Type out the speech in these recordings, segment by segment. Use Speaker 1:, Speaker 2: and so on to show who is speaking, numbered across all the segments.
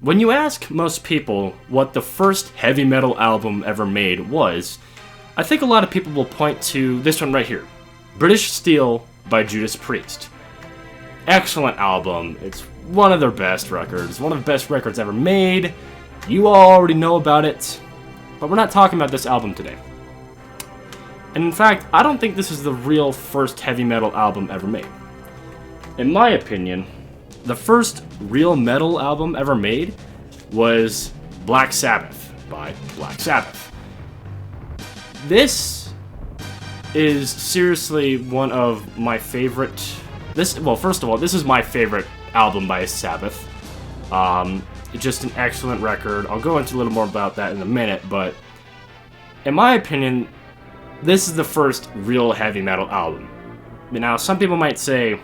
Speaker 1: when you ask most people what the first heavy metal album ever made was, I think a lot of people will point to this one right here, British Steel by Judas Priest. Excellent album. It's one of their best records, one of the best records ever made. You all already know about it, but we're not talking about this album today. And in fact, I don't think this is the real first heavy metal album ever made. In my opinion, the first real metal album ever made was Black Sabbath by Black Sabbath. This is seriously one of my favorite... first of all, this is my favorite album by Sabbath. Just an excellent record. I'll go into a little more about that in a minute, but in my opinion, this is the first real heavy metal album. Now, some people might say,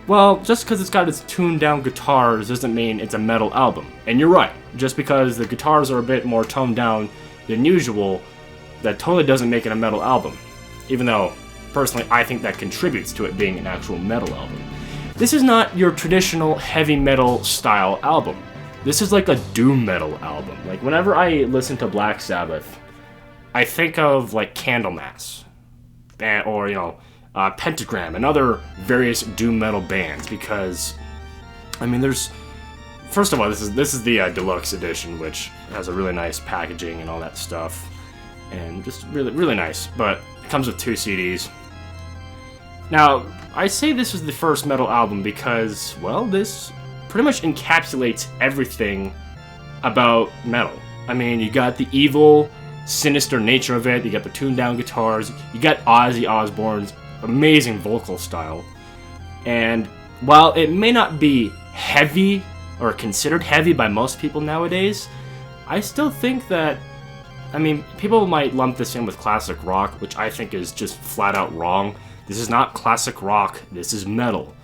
Speaker 1: well, just because it's got its tuned down guitars doesn't mean it's a metal album. And you're right. Just because the guitars are a bit more toned down than usual, that totally doesn't make it a metal album. Even though, personally, I think that contributes to it being an actual metal album. This is not your traditional heavy metal style album. This is like a doom metal album. Like, whenever I listen to Black Sabbath, I think of, like, Candlemass. Or, Pentagram and other various doom metal bands, because, I mean, first of all, this is the deluxe edition, which has a really nice packaging and all that stuff, and just really, really nice, but it comes with 2 CDs. Now, I say this is the first metal album because, well, this pretty much encapsulates everything about metal. I mean, you got the evil, sinister nature of it, you got the tuned down guitars, you got Ozzy Osbourne's amazing vocal style, and while it may not be heavy or considered heavy by most people nowadays, I still think that, I mean, people might lump this in with classic rock, which I think is just flat out wrong. This is not classic rock, this is metal.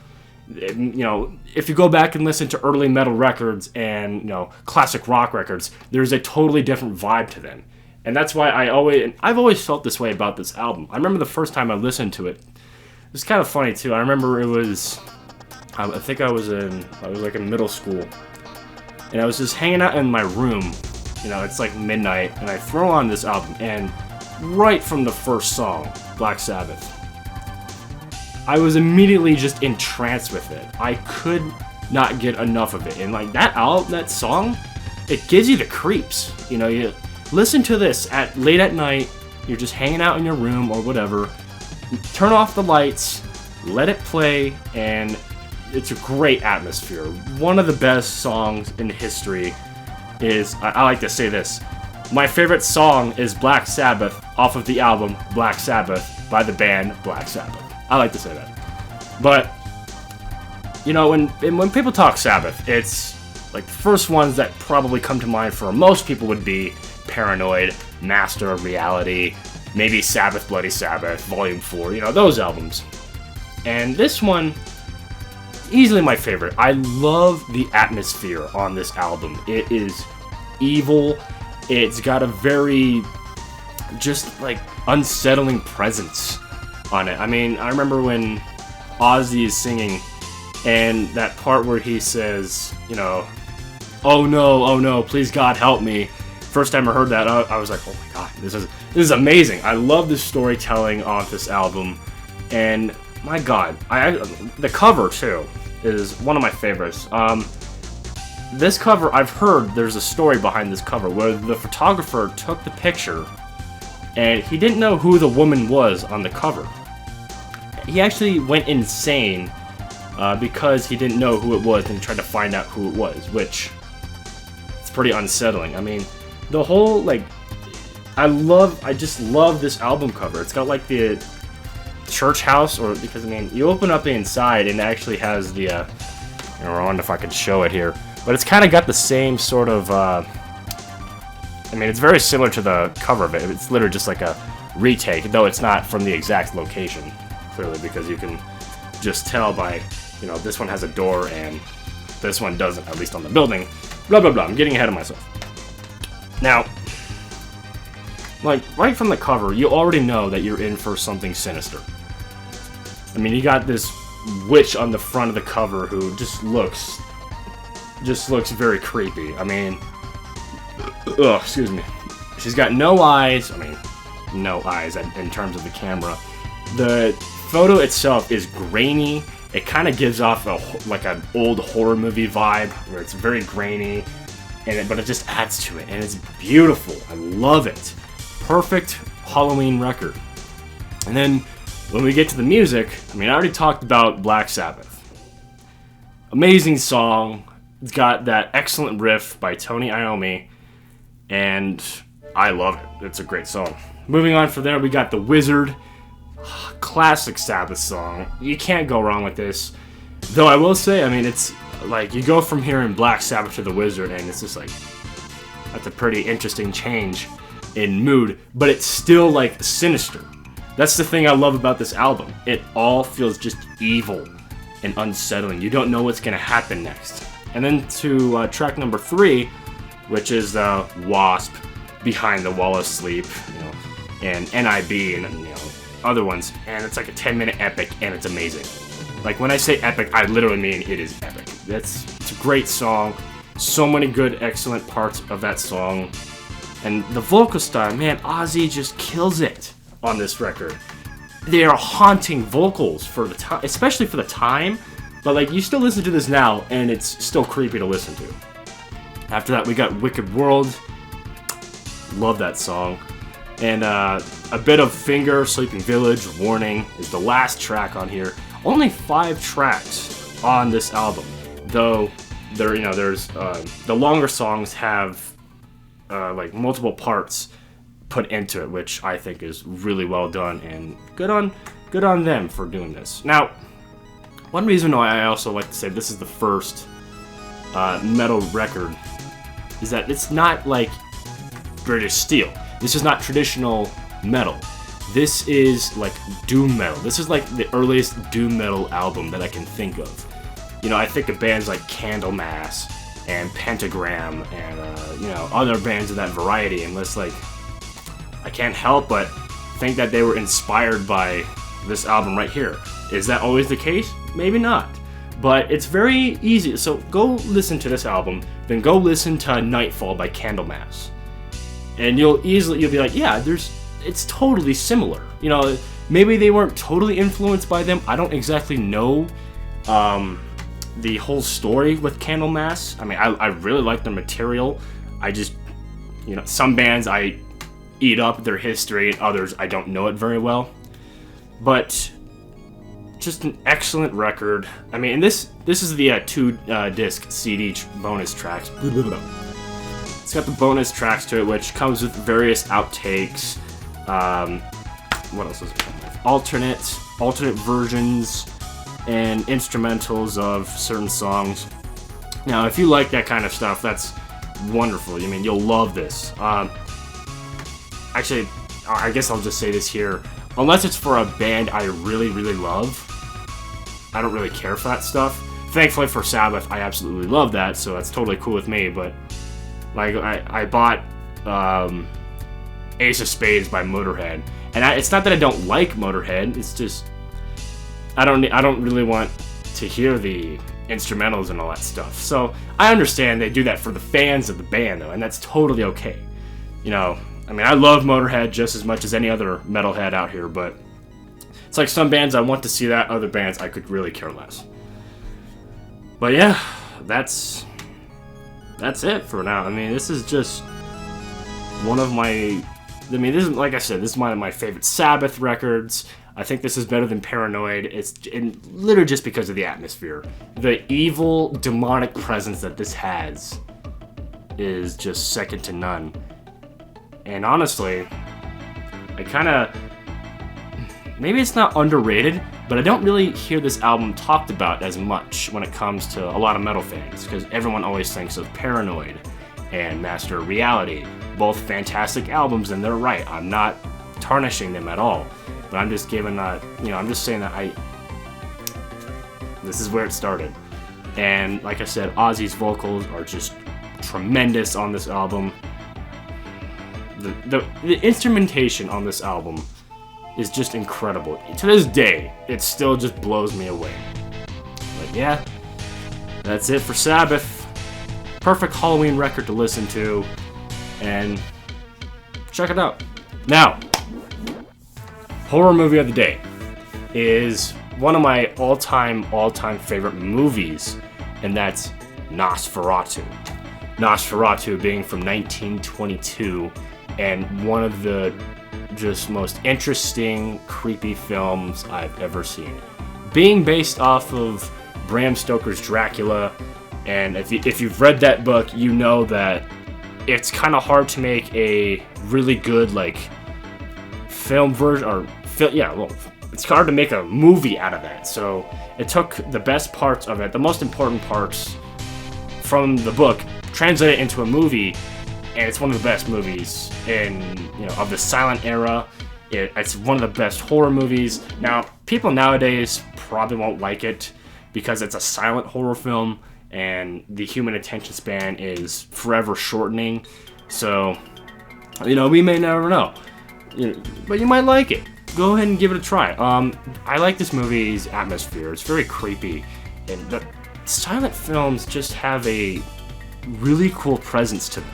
Speaker 1: If you go back and listen to early metal records and, classic rock records, there's a totally different vibe to them. And that's why I've always felt this way about this album. I remember the first time I listened to it. It was kind of funny too. I remember it was, I think I was like in middle school, and I was just hanging out in my room. It's like midnight, and I throw on this album, and right from the first song, Black Sabbath, I was immediately just entranced with it. I could not get enough of it, and like that song, it gives you the creeps. You listen to this late at night, you're just hanging out in your room or whatever, turn off the lights, let it play, and it's a great atmosphere. One of the best songs in history is, I like to say this, my favorite song is Black Sabbath off of the album Black Sabbath by the band Black Sabbath. I like to say that. But, when people talk Sabbath, it's like the first ones that probably come to mind for most people would be Paranoid, Master of Reality, maybe Sabbath, Bloody Sabbath, Volume 4, those albums. And this one, easily my favorite. I love the atmosphere on this album. It is evil. It's got a very, just like, unsettling presence on it. I mean, I remember when Ozzy is singing, and that part where he says, oh no, please God help me. First time I heard that, I was like, oh my god, this is amazing. I love the storytelling of this album, and my god, the cover too is one of my favorites. This cover, I've heard there's a story behind this cover where the photographer took the picture and he didn't know who the woman was on the cover. He actually went insane because he didn't know who it was and tried to find out who it was, which it's pretty unsettling. I mean, the whole, I just love this album cover. It's got like the church house, because you open up the inside and it actually has the, I wonder if I can show it here, but it's kind of got the same sort of, it's very similar to the cover of it. It's literally just like a retake, though it's not from the exact location, clearly, because you can just tell by, this one has a door and this one doesn't, at least on the building. Blah, blah, blah. I'm getting ahead of myself. Now, right from the cover, you already know that you're in for something sinister. You got this witch on the front of the cover who just looks just looks very creepy. I mean, ugh, excuse me. She's got no eyes. I mean, no eyes in terms of the camera. The photo itself is grainy. It kind of gives off like an old horror movie vibe, where it's very grainy, but it just adds to it, and it's beautiful. I love it. Perfect Halloween record. And then when we get to the music, I mean, I already talked about Black Sabbath. Amazing song. It's got that excellent riff by Tony Iommi, and I love it. It's a great song. Moving on from there, we got The Wizard. Classic Sabbath song. You can't go wrong with this. Though I will say, I mean, it's like you go from hearing Black Sabbath to The Wizard, and it's just like, that's a pretty interesting change in mood, but it's still like sinister. That's the thing I love about this album. It all feels just evil and unsettling. You don't know what's going to happen next. And then to track number 3, which is Wasp, Behind the Wall of Sleep, and NIB, and other ones. And it's like a 10-minute epic, and it's amazing. Like, when I say epic, I literally mean it is epic. It's a great song. So many good, excellent parts of that song. And the vocal style, man, Ozzy just kills it on this record. They are haunting vocals for the time, especially for the time. But like, you still listen to this now, and it's still creepy to listen to. After that, we got Wicked World. Love that song. And a bit of Finger, Sleeping Village, Warning is the last track on here. Only 5 tracks on this album, though. There's the longer songs have like multiple parts put into it, which I think is really well done, and good on them for doing this. Now, one reason why I also like to say this is the first metal record is that it's not like British Steel. This is not traditional metal. This is like doom metal. This is like the earliest doom metal album that I can think of. I think of bands like Candlemass and Pentagram and other bands of that variety, and it's like, I can't help but think that they were inspired by this album right here. Is that always the case? Maybe not. But it's very easy. So go listen to this album, then go listen to Nightfall by Candlemass. And you'll be like, yeah, it's totally similar. Maybe they weren't totally influenced by them. I don't exactly know the whole story with Candlemass. I mean, I really like their material. I just, some bands I eat up their history, and others I don't know it very well. But just an excellent record. I mean, and this is the 2-disc CD bonus tracks. It's got the bonus tracks to it, which comes with various outtakes. What else does it come with? Alternate versions and instrumentals of certain songs. Now, if you like that kind of stuff, that's wonderful. I mean, you'll love this. Actually, I guess I'll just say this here. Unless it's for a band I really, really love, I don't really care for that stuff. Thankfully for Sabbath, I absolutely love that, so that's totally cool with me. But like, I bought Ace of Spades by Motorhead, and it's not that I don't like Motorhead. It's just I don't really want to hear the instrumentals and all that stuff. So I understand they do that for the fans of the band, though, and that's totally okay. I mean, I love Motorhead just as much as any other metalhead out here, but it's like some bands I want to see that, other bands I could really care less. But yeah, that's it for now. I mean, this is just one of my... I mean, this is, like I said, this is one of my favorite Sabbath records. I think this is better than Paranoid. It's literally just because of the atmosphere. The evil, demonic presence that this has is just second to none. And honestly, I kind of... Maybe it's not underrated, but I don't really hear this album talked about as much when it comes to a lot of metal fans, because everyone always thinks of Paranoid and Master of Reality. Both fantastic albums, and they're right. I'm not tarnishing them at all. But I'm just giving I'm just saying that this is where it started. And like I said, Ozzy's vocals are just tremendous on this album. The instrumentation on this album is just incredible. To this day, it still just blows me away. But yeah, that's it for Sabbath. perfect Halloween record to listen to, and check it out. Now, horror movie of the day is one of my all-time favorite movies, and that's Nosferatu. Nosferatu being from 1922, and one of the just most interesting, creepy films I've ever seen. Being based off of Bram Stoker's Dracula, and if you've read that book, you know that it's kind of hard to make a really good like film version, or it's hard to make a movie out of that. So it took the best parts of it, the most important parts from the book, translated it into a movie, and it's one of the best movies of the silent era. It's one of the best horror movies. Now, people nowadays probably won't like it because it's a silent horror film, and the human attention span is forever shortening. So, we may never know. But you might like it. Go ahead and give it a try. I like this movie's atmosphere. It's very creepy, and the silent films just have a really cool presence to them.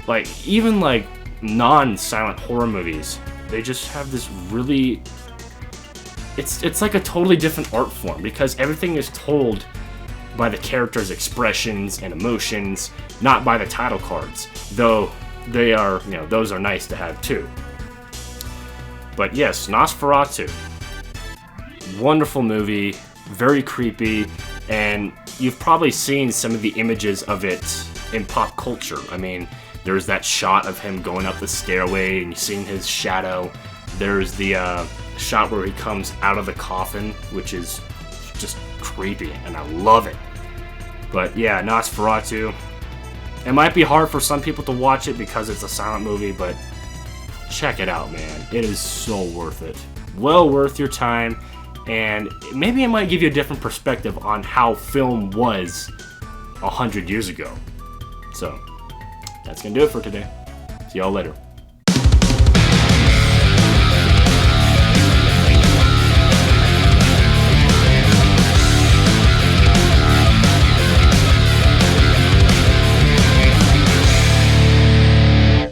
Speaker 1: Like, even like non-silent horror movies, they just have this really... It's like a totally different art form, because everything is told by the characters' expressions and emotions, not by the title cards. Though they are, those are nice to have too. But yes, Nosferatu. Wonderful movie, very creepy, and you've probably seen some of the images of it in pop culture. I mean, there's that shot of him going up the stairway and you've seen his shadow. There's the shot where he comes out of the coffin, which is just creepy, and I love it. But yeah, Nosferatu. It might be hard for some people to watch it because it's a silent movie, but check it out, man. It is so worth it. Well worth your time, and maybe it might give you a different perspective on how film was 100 years ago. So, that's gonna do it for today. See y'all later.